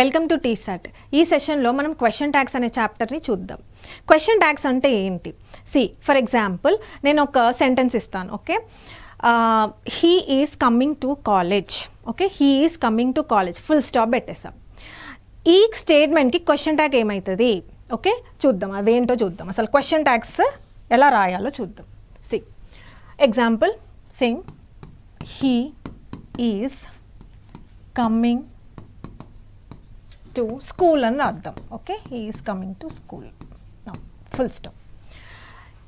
Welcome to T-SAT. ఈ సెషన్లో మనం క్వశ్చన్ ట్యాగ్స్ అనే చాప్టర్ని చూద్దాం. క్వశ్చన్ ట్యాగ్స్ అంటే ఏంటి? ఫర్ ఎగ్జాంపుల్ నేను ఒక సెంటెన్స్ ఇస్తాను. Okay, he is coming to college. Okay, he is coming to college, full stop పెట్టేసాం. ఈ స్టేట్మెంట్కి క్వశ్చన్ ట్యాగ్ ఏమవుతుంది? ఓకే, చూద్దాం, అవేంటో చూద్దాం. అసలు క్వశ్చన్ ట్యాగ్స్ ఎలా రాయాలో చూద్దాం. Example same, he is coming to school అని రాద్దాం. Okay, he is coming to school, full stop.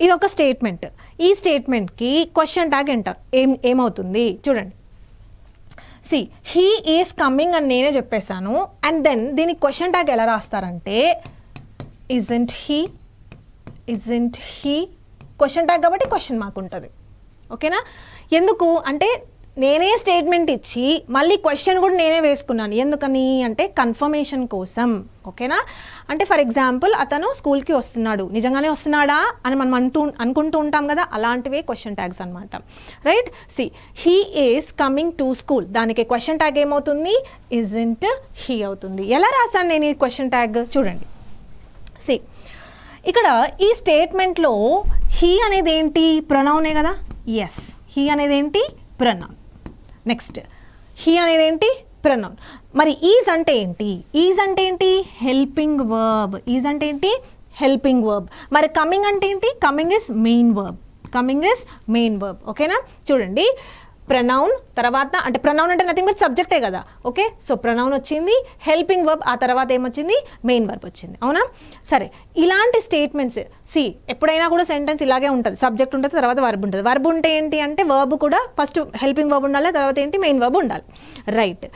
ఇది ఒక స్టేట్మెంట్. ఈ స్టేట్మెంట్కి క్వశ్చన్ ట్యాగ్ ఏమవుతుంది చూడండి. హీ ఈజ్ కమింగ్ అని నేనే చెప్పేశాను, అండ్ దెన్ దీనికి క్వశ్చన్ ట్యాగ్ ఎలా రాస్తారంటే ఇజంట్ హీ క్వశ్చన్ ట్యాగ్ కాబట్టి క్వశ్చన్ మార్క్ ఉంటుంది. ఓకేనా? ఎందుకు అంటే నేనే స్టేట్మెంట్ ఇచ్చి మళ్ళీ క్వశ్చన్ కూడా నేనే వేసుకున్నాను. ఎందుకని అంటే కన్ఫర్మేషన్ కోసం. ఓకేనా? అంటే ఫర్ ఎగ్జాంపుల్ అతను స్కూల్కి వస్తున్నాడు, నిజంగానే వస్తున్నాడా అని మనం అనుకుంటూ ఉంటాం కదా, అలాంటివే క్వశ్చన్ ట్యాగ్స్ అనమాట. Right? He is coming to school, దానికి క్వశ్చన్ ట్యాగ్ ఏమవుతుంది? ఇజంట్ హీ అవుతుంది. ఎలా రాశాను నేను ఈ క్వశ్చన్ ట్యాగ్ చూడండి. ఇక్కడ ఈ స్టేట్మెంట్లో హీ అనేది ఏంటి? ప్రొనౌనే కదా. ఎస్, హీ అనేది ఏంటి? ప్రొనౌన్. నెక్స్ట్, హీ అనేది ఏంటి? ప్రొనౌన్. మరి ఈజ్ అంటే ఏంటి? ఈజ్ అంటే ఏంటి? Helping verb. ఈజ్ అంటే ఏంటి? Helping verb. మరి కమింగ్ అంటే ఏంటి? Coming is main verb. Coming is main verb. ఓకేనా? చూడండి, ప్రొనౌన్ తర్వాత అంటే ప్రొనౌన్ అంటే నథింగ్ బట్ సబ్జెక్టే కదా. ఓకే, సో ప్రొనౌన్ వచ్చింది, హెల్పింగ్ వర్బ్, ఆ తర్వాత ఏమొచ్చింది? మెయిన్ వర్బ్ వచ్చింది. అవునా? సరే, ఇలాంటి స్టేట్మెంట్స్ ఎప్పుడైనా కూడా సెంటెన్స్ ఇలాగే ఉంటుంది. సబ్జెక్ట్ ఉంటుంది, తర్వాత వర్బ్ ఉంటుంది. వర్బ్ ఉంటే ఏంటి అంటే వర్బ్ కూడా ఫస్ట్ హెల్పింగ్ వర్బ్ ఉండాలి, తర్వాత ఏంటి? మెయిన్ వర్బ్ ఉండాలి. రైట్.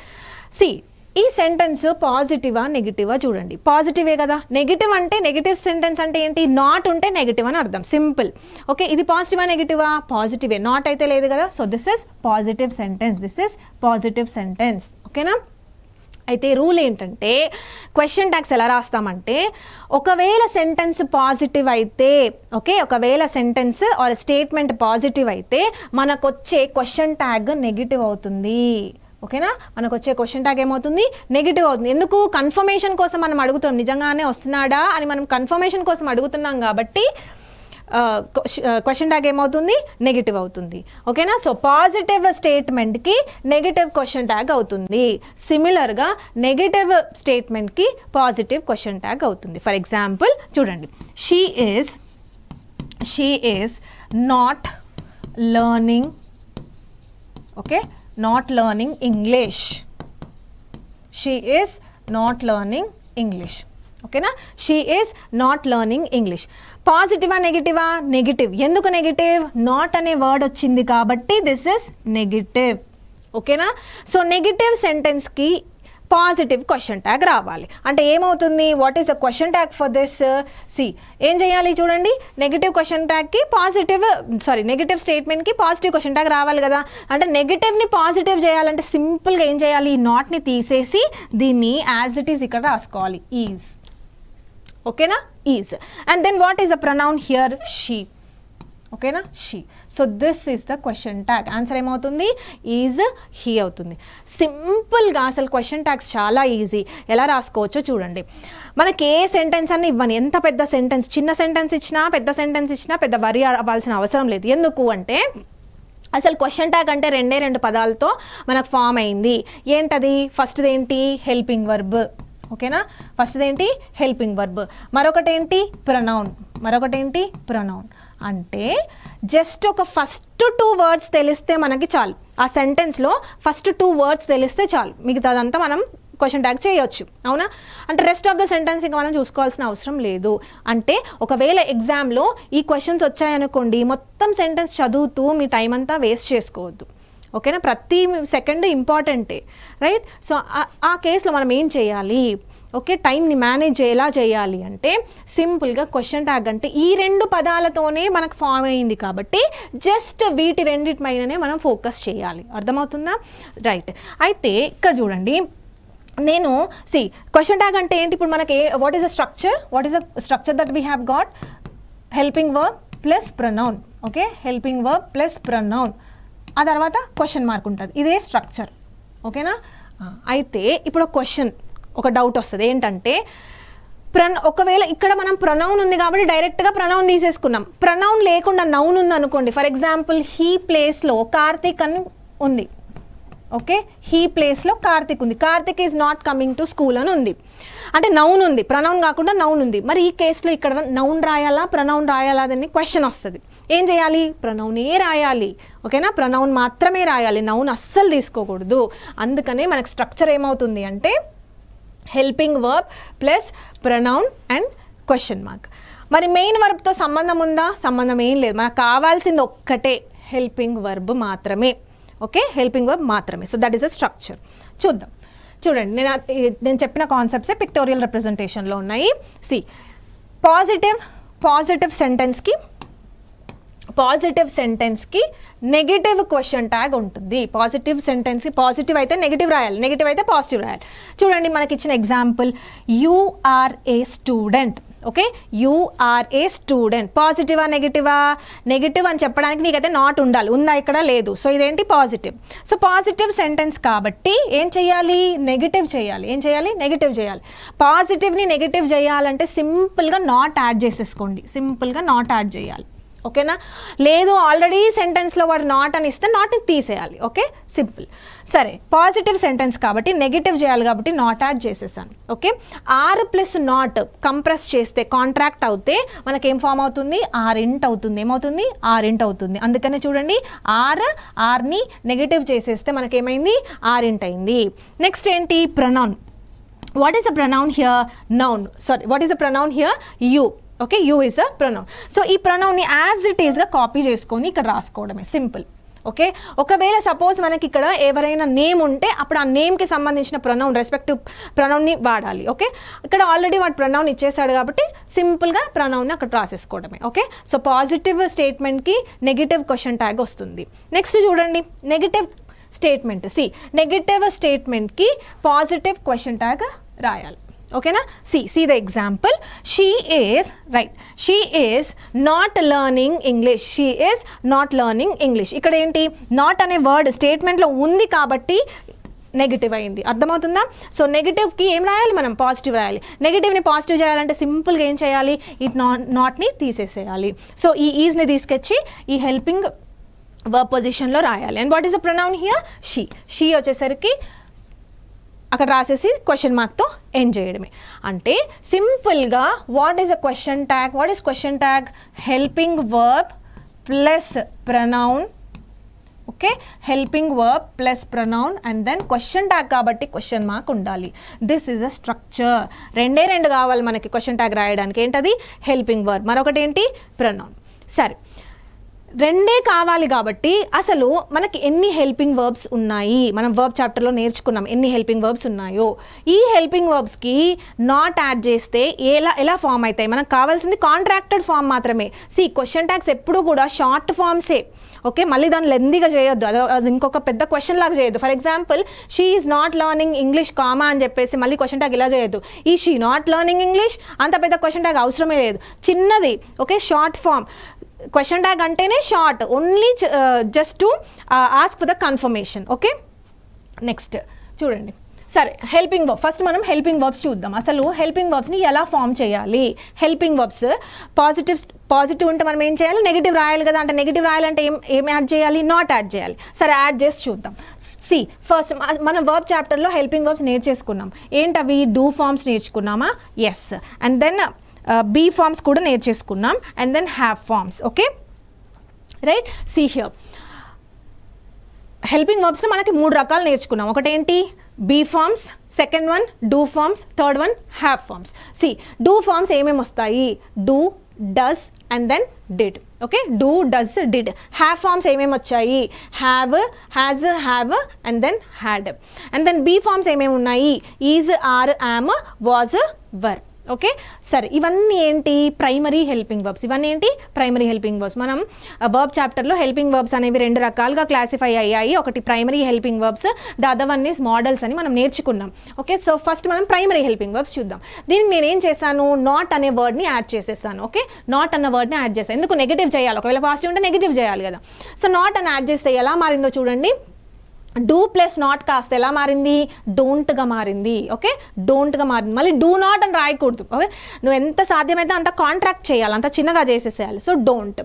ఈ సెంటెన్స్ పాజిటివా నెగిటివా చూడండి. పాజిటివే కదా. నెగిటివ్ అంటే నెగిటివ్ సెంటెన్స్ అంటే ఏంటి? నాట్ ఉంటే నెగిటివ్ అని అర్థం. సింపుల్. ఓకే, ఇది పాజిటివా నెగిటివా? పాజిటివే. నాట్ అయితే లేదు కదా. So this is positive sentence. This is positive sentence. ఓకేనా? అయితే రూల్ ఏంటంటే క్వశ్చన్ ట్యాగ్స్ ఎలా రాస్తామంటే ఒకవేళ సెంటెన్స్ పాజిటివ్ అయితే, ఓకే, ఒకవేళ సెంటెన్స్ ఆర్ స్టేట్మెంట్ పాజిటివ్ అయితే మనకు వచ్చే క్వశ్చన్ ట్యాగ్ నెగిటివ్ అవుతుంది. ఓకేనా? మనకు వచ్చే క్వశ్చన్ ట్యాగ్ ఏమవుతుంది? నెగిటివ్ అవుతుంది. ఎందుకు? కన్ఫర్మేషన్ కోసం మనం అడుగుతాం, నిజంగానే వస్తున్నాడా అని మనం కన్ఫర్మేషన్ కోసం అడుగుతున్నాం కాబట్టి క్వశ్చన్ ట్యాగ్ ఏమవుతుంది? నెగిటివ్ అవుతుంది. ఓకేనా? సో పాజిటివ్ స్టేట్మెంట్కి నెగిటివ్ క్వశ్చన్ ట్యాగ్ అవుతుంది. సిమిలర్గా నెగిటివ్ స్టేట్మెంట్కి పాజిటివ్ క్వశ్చన్ ట్యాగ్ అవుతుంది. ఫర్ ఎగ్జాంపుల్ చూడండి, she is not learning, okay, not learning English. She is not learning English. ఓకేనా? She is not learning English. పాజిటివా నెగిటివా? నెగిటివ్. ఎందుకు నెగిటివ్? నాట్ అనే వర్డ్ వచ్చింది కాబట్టి దిస్ ఇస్ నెగిటివ్. ఓకేనా? సో నెగిటివ్ సెంటెన్స్కి పాజిటివ్ క్వశ్చన్ ట్యాగ్ రావాలి. అంటే ఏమవుతుంది? What is the question tag for this? ఏం చేయాలి చూడండి, నెగిటివ్ క్వశ్చన్ ట్యాగ్కి నెగిటివ్ స్టేట్మెంట్కి పాజిటివ్ క్వశ్చన్ ట్యాగ్ రావాలి కదా. అంటే నెగిటివ్ని పాజిటివ్ చేయాలంటే సింపుల్గా ఏం చేయాలి? నాట్ని తీసేసి దీన్ని యాజ్ ఇట్ ఈస్ ఇక్కడ రాసుకోవాలి, ఈజ్. ఓకేనా? Is. And then what is the pronoun here? She. ఓకేనా? She. So this is the question tag. Answer ఏమవుతుంది? ఈజ్ హీ అవుతుంది. సింపుల్గా అసలు క్వశ్చన్ ట్యాగ్స్ చాలా ఈజీ. ఎలా రాసుకోవచ్చో చూడండి. మనకి ఏ సెంటెన్స్ అన్న ఇవ్వని, ఎంత పెద్ద సెంటెన్స్, చిన్న సెంటెన్స్ ఇచ్చినా పెద్ద సెంటెన్స్ ఇచ్చినా పెద్ద వరి అవ్వాల్సిన అవసరం లేదు. ఎందుకు అంటే అసలు క్వశ్చన్ ట్యాగ్ అంటే రెండు పదాలతో మనకు ఫామ్ అయింది. ఏంటది? ఫస్ట్ది ఏంటి? Helping verb. ఓకేనా? ఫస్ట్ది ఏంటి? Helping verb. మరొకటి ఏంటి? ప్రొనౌన్. అంటే జస్ట్ ఒక ఫస్ట్ 2 వర్డ్స్ తెలిస్తే మనకి చాలు. ఆ సెంటెన్స్లో ఫస్ట్ 2 వర్డ్స్ తెలిస్తే చాలు, మిగతాదంతా మనం క్వశ్చన్ ట్యాగ్ చేయొచ్చు. అవునా? అంటే రెస్ట్ ఆఫ్ ద సెంటెన్స్ ఇంకా మనం చూసుకోవాల్సిన అవసరం లేదు. అంటే ఒకవేళ ఎగ్జామ్లో ఈ క్వశ్చన్స్ వచ్చాయనుకోండి, మొత్తం సెంటెన్స్ చదువుతూ మీ టైం అంతా వేస్ట్ చేసుకోవద్దు. ఓకేనా? ప్రతి సెకండ్ ఇంపార్టెంటే. రైట్? సో ఆ కేసులో మనం ఏం చేయాలి? ఓకే, టైంని మేనేజ్ ఎలా చేయాలి అంటే సింపుల్గా క్వశ్చన్ ట్యాగ్ అంటే ఈ 2 పదాలతోనే మనకు ఫామ్ అయింది కాబట్టి జస్ట్ వీటి రెండిటిపైననే మనం ఫోకస్ చేయాలి. అర్థమవుతుందా? రైట్. అయితే ఇక్కడ చూడండి, నేను క్వశ్చన్ ట్యాగ్ అంటే ఏంటి? ఇప్పుడు మనకి what is the structure that we have got? Helping verb plus pronoun. Okay, helping verb plus pronoun, ఆ తర్వాత క్వశ్చన్ మార్క్ ఉంటుంది. ఇదే స్ట్రక్చర్. ఓకేనా? అయితే ఇప్పుడు క్వశ్చన్ ఒక డౌట్ వస్తుంది ఏంటంటే ఒకవేళ ఇక్కడ మనం ప్రొనౌన్ ఉంది కాబట్టి డైరెక్ట్గా ప్రొనౌన్ తీసేసుకున్నాం. ప్రొనౌన్ లేకుండా నౌన్ ఉంది అనుకోండి, ఫర్ ఎగ్జాంపుల్ హీ ప్లేస్లో కార్తీక్ అని ఉంది. ఓకే, హీ ప్లేస్లో కార్తిక్ ఉంది. Karthik is not coming to school అని ఉంది. అంటే నౌన్ ఉంది, ప్రొనౌన్ కాకుండా నౌన్ ఉంది. మరి ఈ కేసులో ఇక్కడ నౌన్ రాయాలా ప్రొనౌన్ రాయాలా అని క్వశ్చన్ వస్తుంది. ఏం చేయాలి? ప్రొనౌనే రాయాలి. ఓకేనా, ప్రొనౌన్ మాత్రమే రాయాలి, నౌన్ అస్సలు తీసుకోకూడదు. అందుకనే మనకు స్ట్రక్చర్ ఏమవుతుంది అంటే helping verb plus pronoun and question mark. మరి మెయిన్ వర్బ్తో సంబంధం ఉందా? సంబంధం ఏం లేదు. మనకు కావాల్సింది ఒక్కటే హెల్పింగ్ వర్బ్ మాత్రమే. ఓకే, హెల్పింగ్ వర్బ్ మాత్రమే. So that is a structure. చూద్దాం. చూడండి, నేను చెప్పిన కాన్సెప్ట్సే పిక్టోరియల్ రిప్రజెంటేషన్లో ఉన్నాయి. సి, పాజిటివ్ సెంటెన్స్కి నెగిటివ్ క్వశ్చన్ ట్యాగ్ ఉంటుంది. పాజిటివ్ సెంటెన్స్కి పాజిటివ్ అయితే నెగిటివ్ రాయాలి, నెగిటివ్ అయితే పాజిటివ్ రాయాలి. చూడండి, మనకి ఇచ్చిన example you are a student. Okay, you are a student. పాజిటివా నెగిటివా? నెగిటివ్ అని చెప్పడానికి నీకైతే నాట్ ఉండాలి, ఉందా? ఇక్కడ లేదు. సో ఇదేంటి? పాజిటివ్. సో పాజిటివ్ సెంటెన్స్ కాబట్టి ఏం చేయాలి? నెగిటివ్ చేయాలి. ఏం చేయాలి? నెగిటివ్ చేయాలి. పాజిటివ్ని నెగిటివ్ చేయాలంటే సింపుల్గా నాట్ యాడ్ చేసేసుకోండి. సింపుల్గా నాట్ యాడ్ చేయాలి. ఓకేనా? లేదు, ఆల్రెడీ సెంటెన్స్లో వాడు నాట్ అని ఇస్తే నాట్ని తీసేయాలి. Okay, simple. సరే, పాజిటివ్ సెంటెన్స్ కాబట్టి నెగిటివ్ చేయాలి కాబట్టి నాట్ యాడ్ చేసేసాను. Okay, are plus not compress చేస్తే కాంట్రాక్ట్ అవుతే మనకేం ఫామ్ అవుతుంది? ఆరింట్ అవుతుంది. ఏమవుతుంది? ఆరింట్ అవుతుంది. అందుకనే చూడండి, ఆర్ని నెగిటివ్ చేసేస్తే మనకేమైంది? ఆరింట్ అయింది. నెక్స్ట్ ఏంటి? Pronoun. What is a pronoun here? Noun. Sorry, what is a pronoun here? You. Okay, you is a pronoun. So ఈ ప్రొనౌన్ని యాజ్ ఇట్ ఈస్గా కాపీ చేసుకొని ఇక్కడ రాసుకోవడమే, సింపుల్. ఓకే, ఒకవేళ సపోజ్ మనకి ఇక్కడ ఎవరైనా నేమ్ ఉంటే అప్పుడు ఆ నేమ్కి సంబంధించిన ప్రొనౌన్, రెస్పెక్టివ్ ప్రొనౌన్ని వాడాలి. ఓకే, ఇక్కడ ఆల్రెడీ వాడు ప్రొనౌన్ ఇచ్చేసాడు కాబట్టి సింపుల్గా ప్రొనౌన్ని అక్కడ రాసేసుకోవడమే. ఓకే, సో పాజిటివ్ స్టేట్మెంట్కి నెగిటివ్ క్వశ్చన్ ట్యాగ్ వస్తుంది. నెక్స్ట్ చూడండి, నెగిటివ్ స్టేట్మెంట్. నెగిటివ్ స్టేట్మెంట్కి పాజిటివ్ క్వశ్చన్ ట్యాగ్ రాయాలి. ఓకేనా? see the example. She is not learning English. She is not learning English. ఇక్కడ ఏంటి? నాట్ అనే వర్డ్ స్టేట్మెంట్లో ఉంది కాబట్టి నెగిటివ్ అయింది. అర్థమవుతుందా? సో నెగిటివ్కి ఏం రాయాలి? మనం పాజిటివ్ రాయాలి. నెగిటివ్ని పాజిటివ్ చేయాలంటే సింపుల్గా ఏం చేయాలి? ఈ నాట్ని తీసేసేయాలి. సో ఈ ఈజ్ని తీసుకొచ్చి ఈ హెల్పింగ్ వర్బ్ పొజిషన్లో రాయాలి. And what is the pronoun here? She వచ్చేసరికి అక్కడ రాసేసి క్వశ్చన్ మార్క్తో ఎండ్ చేయడమే. అంటే సింపుల్గా what is a question tag? What is question tag? Helping verb plus pronoun. Okay, helping verb plus pronoun and then question tag కాబట్టి question mark ఉండాలి. This is a structure. రెండు కావాలి మనకి క్వశ్చన్ ట్యాగ్ రాయడానికి. ఏంటది? హెల్పింగ్ వర్బ్, మరొకటి ఏంటి? Pronoun. సరే, రెండే కావాలి కాబట్టి అసలు మనకి ఎన్ని హెల్పింగ్ వర్బ్స్ ఉన్నాయి? మనం వర్బ్ చాప్టర్లో నేర్చుకున్నాం ఎన్ని హెల్పింగ్ వర్బ్స్ ఉన్నాయో. ఈ హెల్పింగ్ వర్బ్స్కి నాట్ యాడ్ చేస్తే ఎలా ఫామ్ అవుతాయి? మనకు కావాల్సింది కాంట్రాక్టెడ్ ఫామ్ మాత్రమే. క్వశ్చన్ ట్యాగ్స్ ఎప్పుడు కూడా షార్ట్ ఫామ్సే. ఓకే, మళ్ళీ దాన్ని లెందీగా చేయొద్దు, అది ఇంకొక పెద్ద క్వశ్చన్ లాగా చేయొద్దు. For example, she is not learning English comma అని చెప్పేసి మళ్ళీ క్వశ్చన్ ట్యాగ్ ఇలా చేయొద్దు. ఈ షీ నాట్ లెర్నింగ్ ఇంగ్లీష్ అంత పెద్ద క్వశ్చన్ ట్యాగ్ అవసరమే లేదు, చిన్నది. Okay, short form. Question tag అంటేనే short, only just to ask for the confirmation. Okay, next చూడండి. సరే, హెల్పింగ్ వర్బ్. ఫస్ట్ మనం హెల్పింగ్ వర్బ్స్ చూద్దాం. అసలు హెల్పింగ్ వర్బ్స్ని ఎలా ఫామ్ చేయాలి? హెల్పింగ్ వర్బ్స్ పాజిటివ్ ఉంటే మనం ఏం చేయాలి? నెగిటివ్ రాయాలి కదా. అంటే నెగిటివ్ రాయాలంటే ఏం యాడ్ చేయాలి? నాట్ యాడ్ చేయాలి. సరే, యాడ్ చేసి చూద్దాం. ఫస్ట్ మనం వర్బ్ చాప్టర్లో హెల్పింగ్ వర్బ్స్ నేర్చేసుకున్నాం. ఏంటవి? డూ ఫార్మ్స్ నేర్చుకున్నామా? Yes. And then be forms కూడా నేర్చేసుకున్నాం. And then have forms. Okay, right. See here, helping వర్బ్స్లో మనకి 3 రకాలు నేర్చుకున్నాం. ఒకటేంటి? Be forms, second one do forms, third one have forms. Do forms ఏమేమి వస్తాయి? Do, does and then did. Okay, do, does, did. Have forms ఏమేమి వచ్చాయి? Have, has, have and then had. And then be forms ఏమేమి ఉన్నాయి? Is, are, yam, was, were. Okay, సరే, ఇవన్నీ ఏంటి? Primary helping verbs. ఇవన్నీ ఏంటి? Primary helping verbs. మనం వర్బ్ చాప్టర్లో హెల్పింగ్ వర్బ్స్ అనేవి 2 రకాలుగా క్లాసిఫై అయ్యాయి. ఒకటి primary helping verbs, the other one is models అని మనం నేర్చుకున్నాం. ఓకే, సో ఫస్ట్ మనం ప్రైమరీ హెల్పింగ్ వర్బ్స్ చూద్దాం. దీనికి నేను ఏం చేశాను? నాట్ అనే వర్డ్ని యాడ్ చేసేసాను. ఓకే, నాట్ అన్న వర్డ్ని యాడ్ చేశాను. ఎందుకు? నెగిటివ్ చేయాలి. ఒకవేళ పాజిటివ్ ఉంటే నెగిటివ్ చేయాలి కదా. సో నాట్ అని యాడ్ చేస్తే ఎలా మారిందో చూడండి. డూ ప్లస్ నాట్ కాస్త ఎలా మారింది, డోంట్గా మారింది. ఓకే, డోంట్గా మారింది. మళ్ళీ డూ నాట్ అని రాయకూడదు. ఓకే, నువ్వు ఎంత సాధ్యమైతే అంత కాంట్రాక్ట్ చేయాలి, అంత చిన్నగా చేసేసేయాలి. So don't.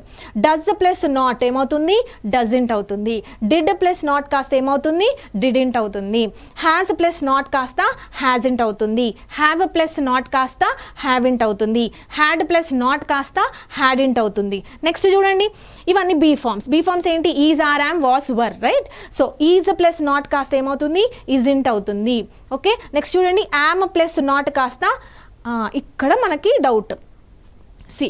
Does plus not ఏమవుతుంది, డజంట్ అవుతుంది. డిడ్ ప్లస్ నాట్ కాస్త ఏమవుతుంది, డిడింట్ అవుతుంది. హ్యాజ్ ప్లస్ నాట్ కాస్త హ్యాజంట్ అవుతుంది. హ్యావ్ ప్లస్ నాట్ కాస్త హ్యావింట్ అవుతుంది. హ్యాడ్ ప్లస్ నాట్ కాస్త హ్యాడింట్ అవుతుంది. నెక్స్ట్ చూడండి, ఇవన్నీ బీ ఫార్మ్స్. బీ ఫార్మ్స్ ఏంటి, is, are, am, was, were. Right. So is plus not కాస్త ఏమవుతుంది, ఇజంట్ అవుతుంది. ఓకే, నెక్స్ట్ చూడండి, యామ్ ప్లస్ నాట్ కాస్త ఇక్కడ మనకి డౌట్. సి,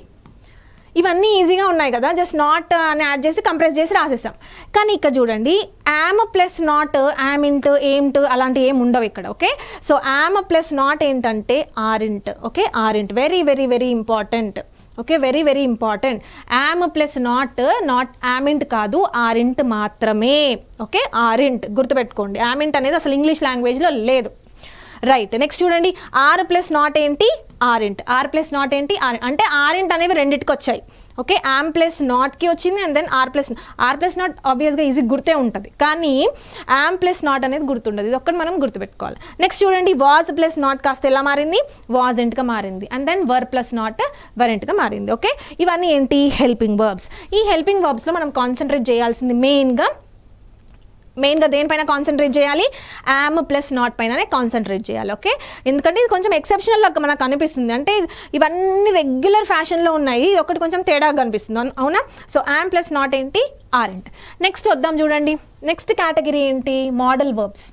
ఇవన్నీ ఈజీగా ఉన్నాయి కదా, జస్ట్ నాట్ అని యాడ్ చేసి కంప్రెస్ చేసి రాసేసాం. కానీ ఇక్కడ చూడండి, am plus not amn't, amn't అలాంటివి ఏమి ఉండవు ఇక్కడ. Okay, so am plus not ఏంటంటే aren't. Okay, aren't very very very important. Okay, very very important. Am plus not amn't కాదు, ఆరింట్ మాత్రమే. ఓకే, ఆరింట్ గుర్తుపెట్టుకోండి. యామింట్ అనేది అసలు ఇంగ్లీష్ లాంగ్వేజ్లో లేదు. రైట్. నెక్స్ట్ చూడండి, ఆర్ ప్లస్ నాట్ ఏంటి, ఆరింట్. ఆర్ ప్లస్ నాట్ ఏంటి, అంటే ఆరింట్ అనేవి రెండింటికి వచ్చాయి. ఓకే, యామ్ ప్లస్ నాట్కి వచ్చింది and then are plus not ఆబ్వియస్గా ఈజీ గుర్తే ఉంటుంది, కానీ యామ్ ప్లస్ నాట్ అనేది గుర్తుండదు. ఇది ఒక్కటి మనం గుర్తుపెట్టుకోవాలి. నెక్స్ట్ చూడండి, వాజ్ ప్లస్ నాట్ కాస్త ఎలా మారింది, వాజెంట్గా మారింది. And then were plus not వరెంట్గా మారింది. ఓకే, ఇవన్నీ ఏంటి, హెల్పింగ్ వర్బ్స్. ఈ హెల్పింగ్ వర్బ్స్లో మనం కాన్సన్ట్రేట్ చేయాల్సింది మెయిన్గా దేనిపైన కాన్సన్ట్రేట్ చేయాలి, యామ్ ప్లస్ నాట్ పైననే కాన్సన్ట్రేట్ చేయాలి. ఓకే, ఎందుకంటే ఇది కొంచెం ఎక్సెప్షనల్ లాగా మనకు అనిపిస్తుంది, అంటే ఇవన్నీ రెగ్యులర్ ఫ్యాషన్లో ఉన్నాయి, ఒకటి కొంచెం తేడాగా కనిపిస్తుంది, అవునా. సో యామ్ ప్లస్ నాట్ ఏంటి, ఆరింట్. నెక్స్ట్ వద్దాం చూడండి, నెక్స్ట్ కేటగిరీ ఏంటి, మోడల్ వర్బ్స్.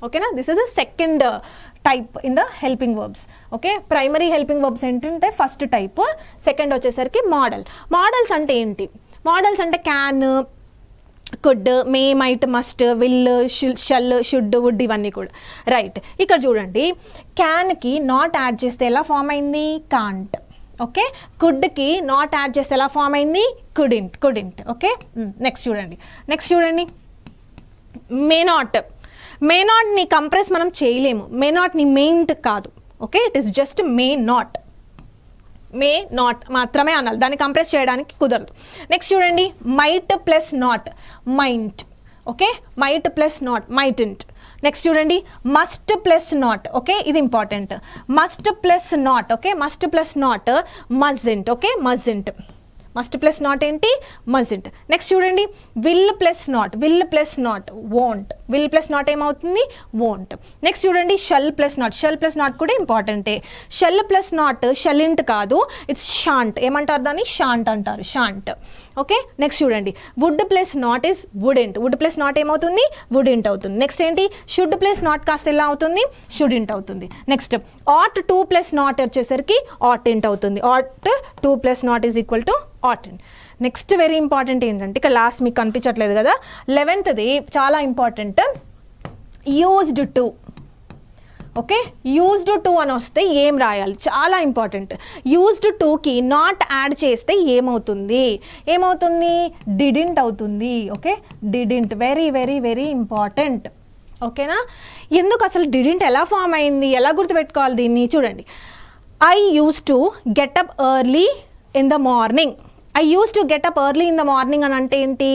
ఓకేనా, this is the second type in the helping verbs. Okay, primary helping verbs ఏంటంటే ఫస్ట్ టైప్, సెకండ్ వచ్చేసరికి మోడల్. మోడల్స్ అంటే ఏంటి, మోడల్స్ అంటే can, could, may, might, must, will, shall, should, would ఇవన్నీ కూడా. Right. ఇక్కడ చూడండి, క్యాన్కి నాట్ యాడ్ చేస్తే ఎలా ఫామ్ అయింది, కాంట్. ఓకే, కుడ్కి నాట్ యాడ్ చేస్తే ఎలా ఫామ్ అయింది, కుడింట్. ఓకే, నెక్స్ట్ చూడండి, మే నాట్ని కంప్రెస్ మనం చేయలేము, మే నాట్ని మెయింట్ కాదు. Okay, it is just may not మాత్రమే అనాలి, దాన్ని కంప్రెస్ చేయడానికి కుదరదు. నెక్స్ట్ చూడండి, might plus not, mightn't. Okay, might plus not, mightn't. Next చూడండి, మస్ట్ ప్లస్ నాట్. ఓకే, ఇది important, must plus not. Okay, must plus not, mustn't. Okay, mustn't. Must plus not ఏంటి, mustn't. Next చూడండి, will plus not, won't. Will plus not ఏమవుతుంది, won't. Next చూడండి, shall plus not కూడా ఇంపార్టెంటే. Shall plus not షలింట్ కాదు, it's shan't. ఏమంటారు దాన్ని, shan't అంటారు, షాంట్. ఓకే, నెక్స్ట్ చూడండి, would plus not is wouldn't. Would plus not ఏమవుతుంది, వుడెంట్ అవుతుంది. నెక్స్ట్ ఏంటి, షుడ్ ప్లస్ నాట్ కాస్త ఎలా అవుతుంది, షుడెంట్ అవుతుంది. నెక్స్ట్ ఆట్ 2 ప్లస్ నాట్ వచ్చేసరికి ఆటెంట్ అవుతుంది. Ought 2 plus not is equal to oughtn't. Next very important ఏంటంటే, ఇక్కడ లాస్ట్ మీకు కనిపించట్లేదు కదా, 11th చాలా important, used to. Okay, used to అని వస్తే ఏం రాయాలి, చాలా ఇంపార్టెంట్. యూజ్డ్ టుకి నాట్ యాడ్ చేస్తే ఏమవుతుంది, డిడింట్ అవుతుంది. Okay, didn't very very very important. ఓకేనా, ఎందుకు అసలు డిడింట్ ఎలా ఫామ్ అయింది, ఎలా గుర్తుపెట్టుకోవాలి దీన్ని చూడండి. I use to get up early in the morning. I use to get up early in the morning అని అంటే ఏంటి,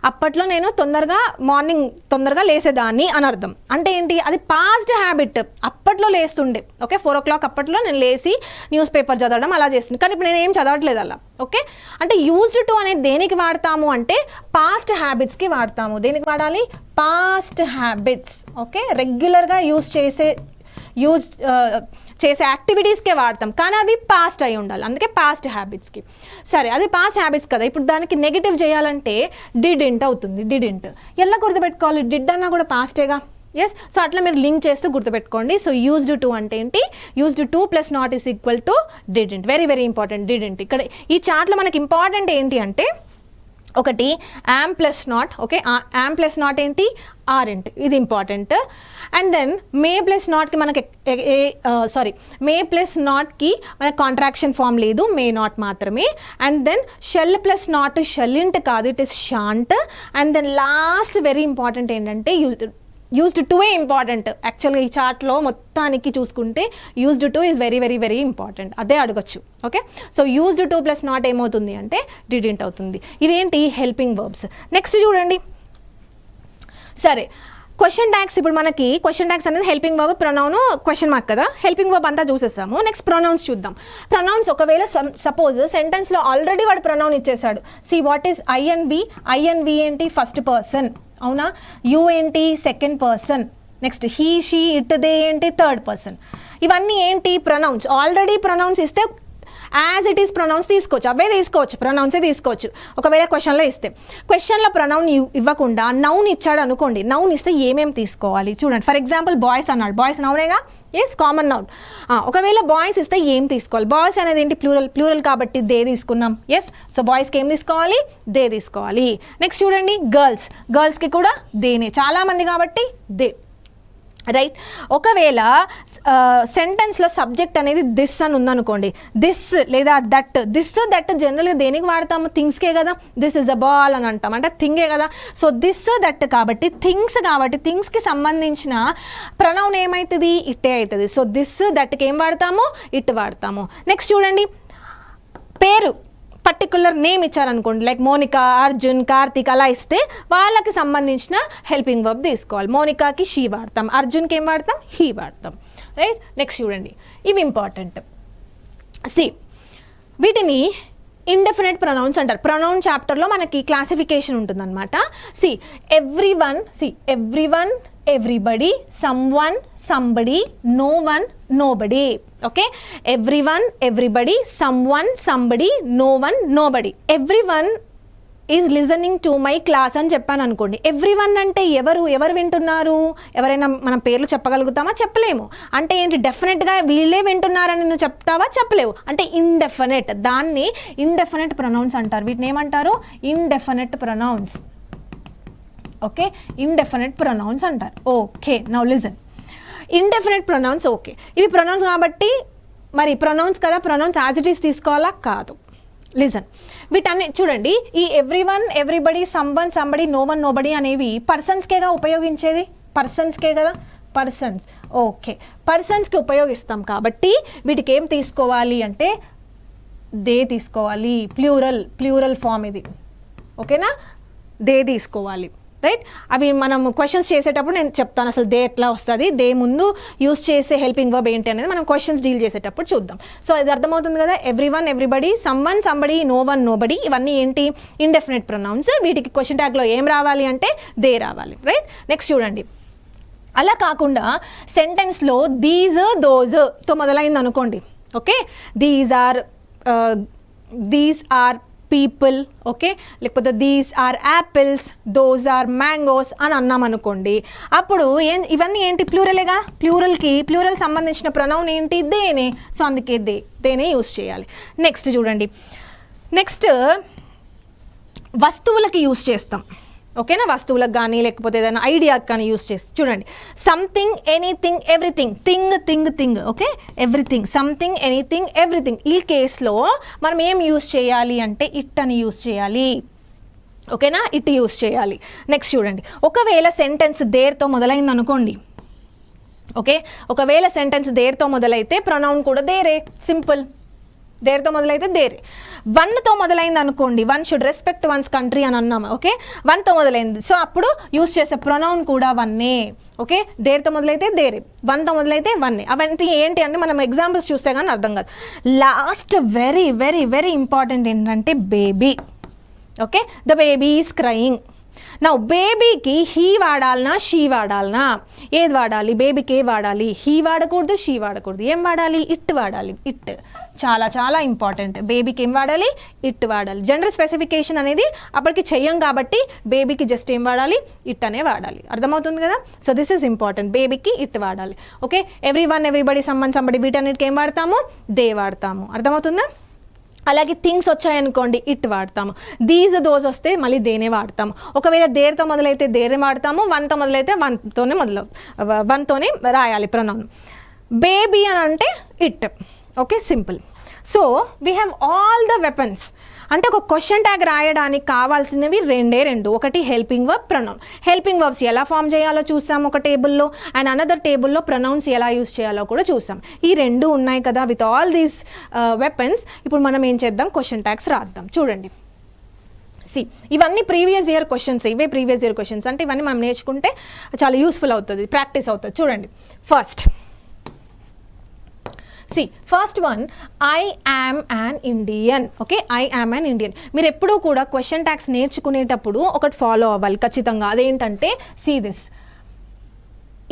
అప్పట్లో నేను తొందరగా లేసేదాన్ని అని అర్థం. అంటే ఏంటి, అది పాస్ట్ హ్యాబిట్, అప్పట్లో లేస్తుండే. ఓకే, 4 o'clock అప్పట్లో నేను లేచి న్యూస్ పేపర్ చదవడం అలా చేస్తుంది, కానీ ఇప్పుడు నేను ఏం చదవట్లేదు అలా. ఓకే, అంటే యూజ్డ్ టు అనేది దేనికి వాడతాము అంటే పాస్ట్ హ్యాబిట్స్కి వాడతాము. దేనికి వాడాలి, పాస్ట్ హ్యాబిట్స్. ఓకే, రెగ్యులర్గా యూజ్ చేసే యాక్టివిటీస్కే వాడతాం, కానీ అవి పాస్ట్ అయి ఉండాలి, అందుకే పాస్ట్ హ్యాబిట్స్కి. సరే, అది పాస్ట్ హ్యాబిట్స్ కదా, ఇప్పుడు దానికి నెగిటివ్ చేయాలంటే డిడింట్ అవుతుంది. డిడింట్ ఎలా గుర్తుపెట్టుకోవాలి, డిడ్ అన్నా కూడా పాస్టేగా. ఎస్, సో అట్లా మీరు లింక్ చేస్తూ గుర్తుపెట్టుకోండి. సో యూజ్డ్ టు అంటే ఏంటి, used to plus not is equal to didn't. Very very important didn't. ఇక్కడ ఈ చార్ట్లో మనకి ఇంపార్టెంట్ ఏంటి అంటే, ఒకటి am plus not. Okay, am plus not ఏంటి, ఆరెంట్. ఇది important. And then may plus నాట్కి మనకి మే ప్లస్ నాట్కి మనకి కాంట్రాక్షన్ ఫామ్ లేదు, మే నాట్ మాత్రమే. And then shall plus not shalln't కాదు, it is shan't. And then last very important ఏంటంటే యూజ్డ్ టు ఇంపార్టెంట్. యాక్చువల్గా ఈ చార్ట్లో మొత్తానికి చూసుకుంటే used to is very very very important, అదే అడగచ్చు. Okay, so used to plus not ఏమవుతుంది అంటే డిడింట్ అవుతుంది. ఇవేంటి, హెల్పింగ్ వర్బ్స్. నెక్స్ట్ చూడండి, సరే క్వశ్చన్ ట్యాగ్స్ ఇప్పుడు మనకి క్వశ్చన్ ట్యాగ్స్ అనేది helping verb pronoun question mark కదా, హెల్పింగ్ వర్బ్ అంతా చూసేసాము. నెక్స్ట్ ప్రొనౌన్స్ చూద్దాం. ప్రొనౌన్స్ ఒకవేళ సపోజ్ సెంటెన్స్లో ఆల్రెడీ వాడు ప్రొనౌన్ ఇచ్చేసాడు. See what is I and we, I and we ఏంటి ఫస్ట్ పర్సన్ అవునా, యూ ఏంటి second person, next he she it they ఏంటి థర్డ్ పర్సన్. ఇవన్నీ ఏంటి ప్రొనౌన్స్. ఆల్రెడీ ప్రొనౌన్స్ ఇస్తే యాజ్ ఇట్ ఈస్ ప్రొనౌన్స్ తీసుకోవచ్చు, అవే తీసుకోవచ్చు, ప్రొనౌన్సే తీసుకోవచ్చు. ఒకవేళ క్వశ్చన్లో ఇస్తే, క్వశ్చన్లో ప్రొనౌన్ ఇవ్వకుండా నౌన్ ఇచ్చాడు అనుకోండి, నౌన్ ఇస్తే ఏమేమి తీసుకోవాలి చూడండి. ఫర్ ఎగ్జాంపుల్ బాయ్స్ అన్నాడు, బాయ్స్ నౌనేగా, ఎస్ కామన్ నౌన్. ఒకవేళ బాయ్స్ ఇస్తే ఏం తీసుకోవాలి, బాయ్స్ అనేది ఏంటి ప్లూరల్ కాబట్టి దే తీసుకున్నాం, ఎస్. సో బాయ్స్కి ఏం తీసుకోవాలి, దే తీసుకోవాలి. నెక్స్ట్ చూడండి గర్ల్స్కి కూడా దేనే, చాలామంది కాబట్టి దే, రైట్. ఒకవేళ సెంటెన్స్లో సబ్జెక్ట్ అనేది దిస్ అని ఉందనుకోండి, దిస్ లేదా దట్, దిస్ దట్ జనరల్గా దేనికి వాడతాము, థింగ్స్కే కదా, దిస్ ఇస్ అ బాల్ అని అంటాం, అంటే థింగే కదా. సో దిస్ దట్ కాబట్టి థింగ్స్, కాబట్టి థింగ్స్కి సంబంధించిన ప్రొనౌన్ ఏమవుతుంది, ఇట్టే అవుతుంది. సో దిస్ దట్కి ఏం వాడతాము, ఇట్ వాడతాము. నెక్స్ట్ చూడండి, పేరు పర్టికులర్ నేమ్ ఇచ్చారనుకోండి, లైక్ మోనికా, అర్జున్, కార్తిక్ అలా ఇస్తే వాళ్ళకి సంబంధించిన హెల్పింగ్ వర్బ్ తీసుకోవాలి. మోనికాకి షీ వాడతాం, అర్జున్కి ఏం వాడతాం, హీ వాడతాం, రైట్. నెక్స్ట్ చూడండి, ఇవి ఇంపార్టెంట్. సి వీటిని ఇండెఫినెట్ ప్రొనౌన్స్ అంటారు. ప్రొనౌన్ చాప్టర్లో మనకి క్లాసిఫికేషన్ ఉంటుందన్నమాట. See everyone, everybody, someone, somebody, no one, nobody. Okay, everyone, everybody, someone, somebody, no one, nobody. Everyone is listening to my class అని చెప్పాను అనుకోండి. ఎవ్రీవన్ అంటే ఎవరు వింటున్నారు, ఎవరైనా మనం పేర్లు చెప్పగలుగుతామా, చెప్పలేము. అంటే ఏంటి, డెఫినెట్గా వీళ్ళే వింటున్నారని నువ్వు చెప్తావా, చెప్పలేవు. అంటే ఇండెఫినెట్, దాన్ని ఇండెఫినెట్ ప్రొనౌన్స్ అంటారు. వీటిని ఏమంటారు, indefinite pronouns. Okay, indefinite pronouns అంటారు. Okay, now listen. Indefinite pronouns, okay, ఇవి ప్రొనౌన్స్ కాబట్టి మరి ప్రొనౌన్స్ కదా, ప్రొనౌన్స్ యాజ్ ఇట్ ఈస్ తీసుకోవాలా, కాదు. లిజన్, వీటన్ని చూడండి, ఈ everyone, everybody, someone, somebody, no one, nobody అనేవి పర్సన్స్కేగా ఉపయోగించేది, పర్సన్స్కే కదా, పర్సన్స్. ఓకే, పర్సన్స్కి ఉపయోగిస్తాం కాబట్టి వీటికి ఏం తీసుకోవాలి అంటే దే తీసుకోవాలి. ప్లూరల్ ఫామ్ ఇది, ఓకేనా, దే తీసుకోవాలి, రైట్. అవి మనం క్వశ్చన్స్ చేసేటప్పుడు నేను చెప్తాను అసలు దే ఎట్లా వస్తుంది, దే ముందు యూస్ చేసే హెల్పింగ్ వర్బ్ ఏంటి అనేది మనం క్వశ్చన్స్ డీల్ చేసేటప్పుడు చూద్దాం. సో ఇది అర్థమవుతుంది కదా, everyone, everybody, someone, somebody, no one, nobody, ఇవన్నీ ఏంటి, ఇండెఫినెట్ ప్రొనౌన్స్. వీటికి క్వశ్చన్ ట్యాగ్లో ఏం రావాలి అంటే దే రావాలి, రైట్. నెక్స్ట్ చూడండి, అలా కాకుండా సెంటెన్స్లో దీస్, దోస్తో మొదలైంది అనుకోండి. Okay, these are people, okay, లేకపోతే these are apples, those are mangoes అని అన్నాం అనుకోండి. అప్పుడు ఇవన్నీ ఏంటి, ప్లూరలేగా. ప్లూరల్ సంబంధించిన ప్రొనౌన్ ఏంటి, దేనే. సో అందుకే దేనే యూస్ చేయాలి. నెక్స్ట్ చూడండి, నెక్స్ట్ వస్తువులకి యూస్ చేస్తాం. ఓకేనా, వస్తువులకు కానీ లేకపోతే ఏదైనా ఐడియాకి కానీ యూస్ చేస్తాం. చూడండి, something, anything, everything, thing, okay, everything, something, anything, everything. ఈ కేసులో మనం ఏం యూస్ చేయాలి అంటే ఇట్ అని యూస్ చేయాలి. ఓకేనా, ఇట్ యూస్ చేయాలి. నెక్స్ట్ చూడండి, ఒకవేళ సెంటెన్స్ దేర్తో మొదలైంది అనుకోండి. ఓకే, ఒకవేళ సెంటెన్స్ దేర్తో మొదలైతే ప్రొనౌన్ కూడా దేరే, సింపుల్. దేర్తో మొదలైతే దేరే. వన్తో మొదలైంది అనుకోండి, one should respect once country అని అన్నాము. ఓకే, వన్తో మొదలైంది, సో అప్పుడు యూస్ చేసే ప్రొనౌన్ కూడా వన్నే. ఓకే, దేర్తో మొదలైతే దేరే, వన్తో మొదలైతే వన్నే. అవన్నీ ఏంటి అంటే మనం ఎగ్జాంపుల్స్ చూస్తే కానీ అర్థం కాదు. Last very very very important ఏంటంటే baby. Okay, the baby is crying. నా బేబీకి హీ వాడాలనా, షీ వాడాలనా, ఏది వాడాలి, బేబీకి ఏ వాడాలి, హీ వాడకూడదు, షీ వాడకూడదు, ఏం వాడాలి, ఇట్ వాడాలి. ఇట్ చాలా చాలా ఇంపార్టెంట్. బేబీకి ఏం వాడాలి, ఇట్ వాడాలి. జెండర్ స్పెసిఫికేషన్ అనేది అప్పటికి చెయ్యం కాబట్టి బేబీకి జస్ట్ ఏం వాడాలి, ఇట్ అనే వాడాలి. అర్థమవుతుంది కదా. సో దిస్ ఈజ్ ఇంపార్టెంట్, బేబీకి ఇట్ వాడాలి. Okay, everyone, everybody, someone, somebody, వీటన్నిటికి ఏం వాడతాము, దే వాడతాము. అర్థమవుతుందా. అలాగే థింగ్స్ వచ్చాయనుకోండి, ఇట్ వాడతాము. దీస్, దోస్ వస్తే మళ్ళీ దేనే వాడతాము. ఒకవేళ దేర్తో మొదలైతే దేరే వాడతాము, వన్తో మొదలైతే వన్తోనే రాయాలి ప్రొనౌన్. బేబీ అని అంటే it. Okay, simple. So we have all the weapons. అంటే ఒక క్వశ్చన్ ట్యాగ్ రాయడానికి కావాల్సినవి రెండు. ఒకటి helping verb, pronoun. Helping verbs ఎలా ఫామ్ చేయాలో చూసాం ఒక టేబుల్లో, అండ్ అనదర్ టేబుల్లో ప్రొనౌన్స్ ఎలా యూస్ చేయాలో కూడా చూసాం. ఈ రెండు ఉన్నాయి కదా. విత్ ఆల్ దీస్ వెపన్స్ ఇప్పుడు మనం ఏం చేద్దాం, క్వశ్చన్ ట్యాగ్స్ రాద్దాం. చూడండి, సి ఇవన్నీ ప్రీవియస్ ఇయర్ క్వశ్చన్స్, ఇవే ప్రీవియస్ ఇయర్ క్వశ్చన్స్ అంటే ఇవన్నీ మనం నేర్చుకుంటే చాలా యూస్ఫుల్ అవుతుంది, ప్రాక్టీస్ అవుతుంది. చూడండి first one, I am an Indian. Okay, I am an Indian. మీరు ఎప్పుడూ కూడా క్వశ్చన్ ట్యాగ్స్ నేర్చుకునేటప్పుడు ఒకటి ఫాలో అవ్వాలి ఖచ్చితంగా. అదేంటంటే సీ దిస్,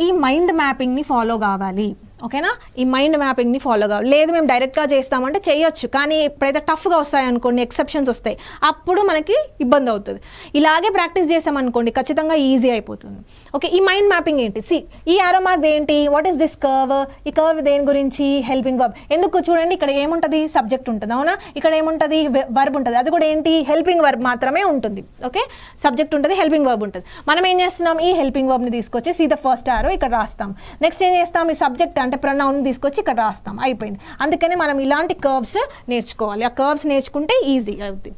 ఈ మైండ్ మ్యాపింగ్ని ఫాలో కావాలి. ఓకేనా, ఈ మైండ్ మ్యాపింగ్ని ఫాలో కావాలి. లేదు మేము డైరెక్ట్గా చేస్తామంటే చేయొచ్చు, కానీ ఎప్పుడైతే టఫ్గా వస్తాయనుకోండి, ఎక్సెప్షన్స్ వస్తాయి, అప్పుడు మనకి ఇబ్బంది అవుతుంది. ఇలాగే ప్రాక్టీస్ చేసామనుకోండి ఖచ్చితంగా ఈజీ అయిపోతుంది. ఓకే, ఈ మైండ్ మ్యాపింగ్ ఏంటి? సి, ఈ యారో మార్క్ ఏంటి? What is this curve? ఈ కర్వ్ దేని గురించి? Helping verb. ఎందుకు చూడండి, ఇక్కడ ఏముంటుంది? సబ్జెక్ట్ ఉంటుంది, అవునా? ఇక్కడ ఏముంటుంది? వర్బ్ ఉంటుంది. అది కూడా ఏంటి? హెల్పింగ్ వర్బ్ మాత్రమే ఉంటుంది. ఓకే, సబ్జెక్ట్ ఉంటుంది, హెల్పింగ్ వర్బ్ ఉంటుంది. మనం ఏం చేస్తున్నాం? ఈ హెల్పింగ్ వర్బ్ని తీసుకొచ్చి సీ ద ఫస్ట్ యారో ఇక్కడ రాస్తాం. నెక్స్ట్ ఏం చేస్తాం? ఈ సబ్జెక్ట్ అంటే ప్రొనౌన్ తీసుకొచ్చి ఇక్కడ రాస్తాం, అయిపోయింది. అందుకనే మనం ఇలాంటి కర్వ్స్ నేర్చుకోవాలి. ఆ కర్వ్స్ నేర్చుకుంటే ఈజీ అవుతుంది.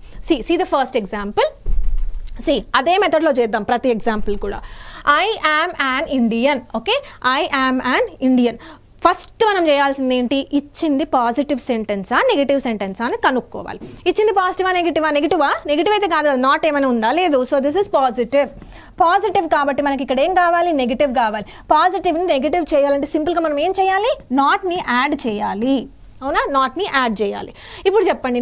See the first example. అదే మెథడ్లో చేద్దాం ప్రతి ఎగ్జాంపుల్ కూడా. I am an Indian. Okay, I am an Indian. First మనం చేయాల్సింది ఏంటి? ఇచ్చింది పాజిటివ్ సెంటెన్సా నెగిటివ్ సెంటెన్సా అని కనుక్కోవాలి. ఇచ్చింది పాజిటివా నెగిటివా? నెగిటివ్ అయితే కాదు కదా, నాట్ ఏమైనా ఉందా? లేదు. సో దిస్ ఇస్ పాజిటివ్ కాబట్టి మనకి ఇక్కడ ఏం కావాలి? నెగిటివ్ కావాలి. పాజిటివ్ని నెగిటివ్ చేయాలంటే సింపుల్గా మనం ఏం చేయాలి? నాట్ని యాడ్ చేయాలి, అవునా? నాట్ని యాడ్ చేయాలి. ఇప్పుడు చెప్పండి,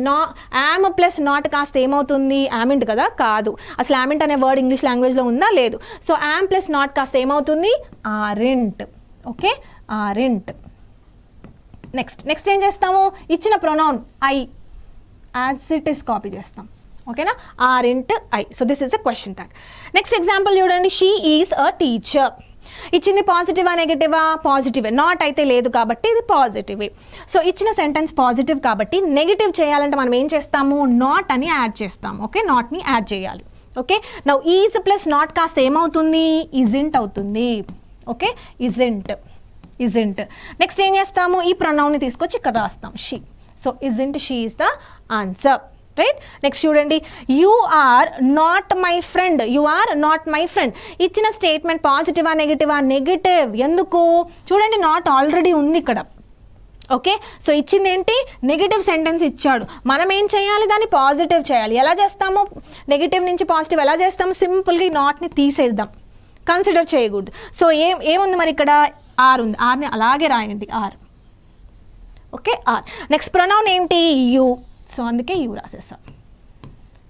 యామ్ ప్లస్ నాట్ కాస్త ఏమవుతుంది? యామింట్ కదా? కాదు. అసలు యామింట్ అనే వర్డ్ ఇంగ్లీష్ లాంగ్వేజ్లో ఉందా? లేదు. సో యామ్ ప్లస్ నాట్ కాస్త ఏమవుతుంది? ఆరెంట్. Okay, aren't. నెక్స్ట్ ఏం చేస్తాము? ఇచ్చిన pronoun I as it is copy చేస్తాం. ఓకేనా, aren't I. So this is a question tag. Next example చూడండి, షీ ఈజ్ అ టీచర్. ఇచ్చింది పాజిటివా నెగిటివా? పాజిటివే. నాట్ అయితే లేదు కాబట్టి ఇది పాజిటివే. సో ఇచ్చిన సెంటెన్స్ పాజిటివ్ కాబట్టి నెగిటివ్ చేయాలంటే మనం ఏం చేస్తాము? నాట్ అని యాడ్ చేస్తాము. ఓకే, నాట్ని యాడ్ చేయాలి. Okay, now is plus not కాస్త ఏమవుతుంది? ఇజంట్ అవుతుంది. Okay, isn't. నెక్స్ట్ ఏం చేస్తాము? ఈ ప్రొనౌన్ని తీసుకొచ్చి ఇక్కడ రాస్తాం, she. So isn't she is the answer, right? Next చూడండి, you are not my friend. You are not my friend. ఇచ్చిన స్టేట్మెంట్ పాజిటివా నెగిటివా? నెగిటివ్. ఎందుకు? చూడండి, నాట్ ఆల్రెడీ ఉంది ఇక్కడ. ఓకే, సో ఇచ్చింది ఏంటి? నెగిటివ్ సెంటెన్స్ ఇచ్చాడు. మనం ఏం చేయాలి? దాన్ని పాజిటివ్ చేయాలి. ఎలా చేస్తాము? నెగిటివ్ నుంచి పాజిటివ్ ఎలా చేస్తాము? సింపుల్గా ఈ నాట్ని తీసేద్దాం, కన్సిడర్ చేయకూడదు. సో ఏముంది మరి ఇక్కడ? ఆర్ ఉంది. ఆర్ని అలాగే రాయండి, are. Okay, are. Next pronoun ఏంటి? యూ. సో అందుకే యూ రాసేస్తాం.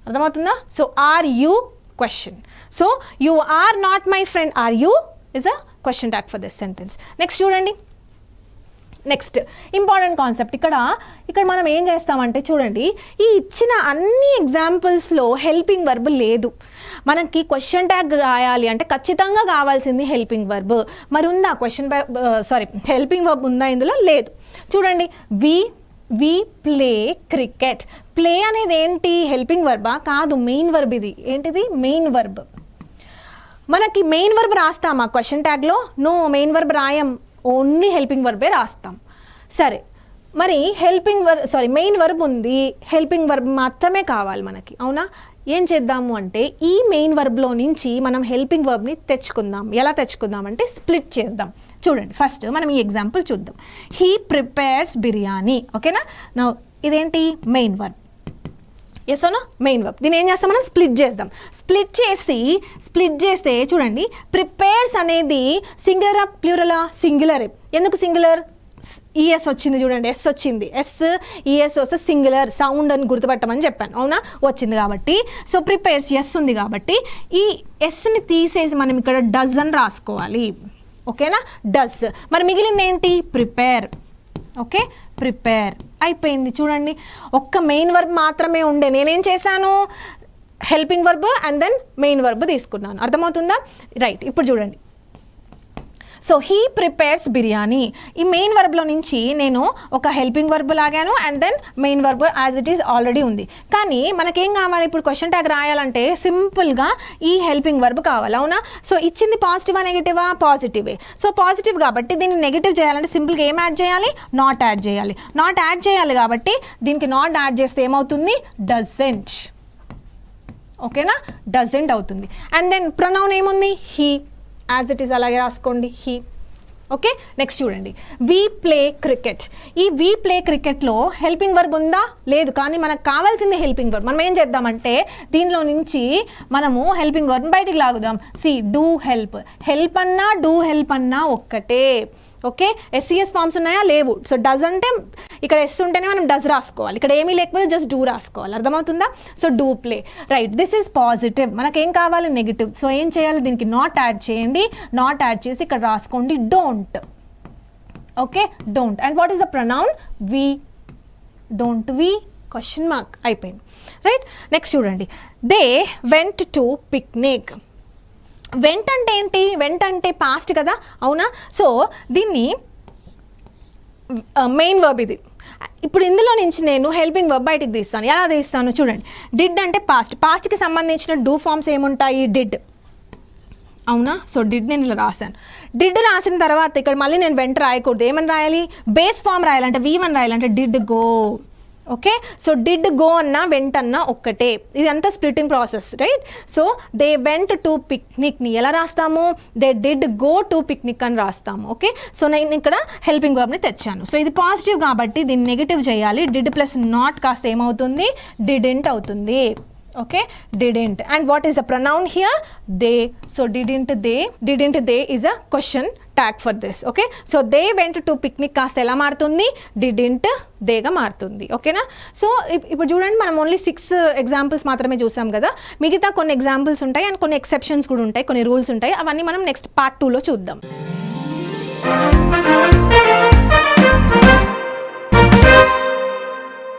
అర్థమవుతుందా? So are you question. So you are not my friend, are you is a question tag for this sentence. Next చూడండి, నెక్స్ట్ ఇంపార్టెంట్ కాన్సెప్ట్. ఇక్కడ మనం ఏం చేస్తామంటే చూడండి, ఈ ఇచ్చిన అన్ని ఎగ్జాంపుల్స్లో హెల్పింగ్ వర్బ్ లేదు. మనకి క్వశ్చన్ ట్యాగ్ రాయాలి అంటే ఖచ్చితంగా కావాల్సింది హెల్పింగ్ వర్బ్. మరి ఉందా హెల్పింగ్ వర్బ్ ఉందా ఇందులో? లేదు. చూడండి, వి ప్లే క్రికెట్. ప్లే అనేది ఏంటి? హెల్పింగ్ వర్బా? కాదు, మెయిన్ వర్బ్. ఇది ఏంటిది? Main verb. మనకి మెయిన్ వర్బ్ రాస్తామా క్వశ్చన్ ట్యాగ్లో? నో, మెయిన్ వర్బ్ రాయం, ఓన్లీ హెల్పింగ్ వర్బే రాస్తాం. సరే, మరి మెయిన్ వర్బ్ ఉంది, హెల్పింగ్ వర్బ్ మాత్రమే కావాలి మనకి, అవునా? ఏం చేద్దాము అంటే ఈ మెయిన్ వర్బ్లో నుంచి మనం హెల్పింగ్ వర్బ్ని తెచ్చుకుందాం. ఎలా తెచ్చుకుందాం అంటే స్ప్లిట్ చేద్దాం. చూడండి, ఫస్ట్ మనం ఈ ఎగ్జాంపుల్ చూద్దాం. He prepares biryani. ఓకేనా, నా ఇదేంటి? Main verb. ఎస్ ఓనా? Main verb. దీన్ని ఏం చేస్తాం? మనం స్ప్లిట్ చేద్దాం. స్ప్లిట్ చేస్తే చూడండి, ప్రిపేర్స్ అనేది సింగులరా ప్లూరలా? సింగులరే. ఎందుకు సింగులర్? ఈఎస్ వచ్చింది చూడండి, ఎస్ వచ్చింది. ఈఎస్ వస్తే సింగులర్ సౌండ్ అని గుర్తుపెట్టమని చెప్పాను, అవునా? వచ్చింది కాబట్టి. సో ప్రిపేర్స్ ఎస్ ఉంది కాబట్టి ఈ ఎస్ని తీసేసి మనం ఇక్కడ డస్ అని రాసుకోవాలి. ఓకేనా, డస్. మరి మిగిలింది ఏంటి? ప్రిపేర్. ఓకే, ప్రిపేర్ అయిపోయింది. చూడండి, ఒక్క మెయిన్ వర్బ్ మాత్రమే ఉండే. నేనేం చేశాను? Helping verb and then main verb తీసుకున్నాను. అర్థమవుతుందా? రైట్. ఇప్పుడు చూడండి, సో హీ ప్రిపేర్స్ బిర్యానీ. ఈ మెయిన్ వర్బ్లో నుంచి నేను ఒక హెల్పింగ్ వర్బ్ లాగాను and then main verb as it is already ఉంది. కానీ మనకేం కావాలి? ఇప్పుడు క్వశ్చన్ ట్యాగ్ రాయాలంటే సింపుల్గా ఈ హెల్పింగ్ వర్బ్ కావాలి, అవునా? సో ఇచ్చింది పాజిటివా నెగిటివా? పాజిటివే. సో పాజిటివ్ కాబట్టి దీన్ని నెగిటివ్ చేయాలంటే సింపుల్గా ఏం యాడ్ చేయాలి? నాట్ యాడ్ చేయాలి. నాట్ యాడ్ చేయాలి కాబట్టి దీనికి నాట్ యాడ్ చేస్తే ఏమవుతుంది? డజంట్. ఓకేనా, డజంట్ అవుతుంది. అండ్ దెన్ ప్రొనౌన్ ఏముంది? హీ. యాజ్ ఇట్ ఈస్ అలాగే రాసుకోండి, హీ. ఓకే, నెక్స్ట్ చూడండి, వీ ప్లే క్రికెట్. ఈ వీ ప్లే క్రికెట్లో హెల్పింగ్ వర్బ్ ఉందా? లేదు. కానీ మనకు కావాల్సింది హెల్పింగ్ వర్బ్. మనం ఏం చేద్దామంటే దీనిలో నుంచి మనము హెల్పింగ్ వర్బ్ని బయటికి లాగుదాం. See do help. హెల్ప్ అన్నా డూ హెల్ప్ అన్నా ఒక్కటే. ఓకే, ఎస్సీఎస్ ఫార్మ్స్ ఉన్నాయా? లేవు. సో డస్ అంటే ఇక్కడ ఎస్ ఉంటేనే మనం డస్ రాసుకోవాలి, ఇక్కడ ఏమీ లేకపోతే జస్ట్ డూ రాసుకోవాలి. అర్థమవుతుందా? So do play. Right, this is positive. మనకేం కావాలి? నెగిటివ్. సో ఏం చేయాలి? దీనికి నాట్ యాడ్ చేయండి. నాట్ యాడ్ చేసి ఇక్కడ రాసుకోండి don't. Okay, don't. And what is the pronoun? We. Don't we question mark. అయిపోయింది. రైట్, నెక్స్ట్ చూడండి, they went to picnic. Went అంటే ఏంటి? వెంట్ అంటే పాస్ట్ కదా, అవునా? సో దీన్ని మెయిన్ వర్బ్ ఇది. ఇప్పుడు ఇందులో నుంచి నేను హెల్పింగ్ వర్బ్ బయటికి తీస్తాను. ఎలా తీస్తాను చూడండి. డిడ్ అంటే పాస్ట్. పాస్ట్కి సంబంధించిన డూ ఫార్మ్స్ ఏముంటాయి? డిడ్, అవునా? సో డిడ్ నేను ఇలా రాశాను. డిడ్ రాసిన తర్వాత ఇక్కడ మళ్ళీ నేను వెంట రాయకూడదు. ఏమని రాయాలి? బేస్ ఫామ్ రాయాలంటే V1 రాయాలంటే did go. Okay, so did go అన్నా వెంట అన్నా ఒక్కటే. ఇదంతా splitting process. Right, so they went to పిక్నిక్ని ఎలా రాస్తాము? They did go to picnic అని రాస్తాము. ఓకే, సో నేను ఇక్కడ హెల్పింగ్ వర్బ్ని తెచ్చాను. సో ఇది పాజిటివ్ కాబట్టి దీన్ని నెగిటివ్ చేయాలి. డిడ్ ప్లస్ నాట్ కాస్త ఏమవుతుంది? డిడెంట్ అవుతుంది. Okay, didn't. And what is the pronoun here? They. So didn't they is a question tag for this. Okay, so they went to picnic కాస్త ఎలా మారుతుంది? డిడెంట్ దేగా మారుతుంది. ఓకేనా? సో ఇప్పుడు చూడండి, మనం ఓన్లీ 6 ఎగ్జాంపుల్స్ మాత్రమే చూసాం కదా. మిగతా కొన్ని ఎగ్జాంపుల్స్ ఉంటాయి అండ్ కొన్ని ఎక్సెప్షన్స్ కూడా ఉంటాయి, కొన్ని రూల్స్ ఉంటాయి. అవన్నీ మనం నెక్స్ట్ పార్ట్ 2లో చూద్దాం.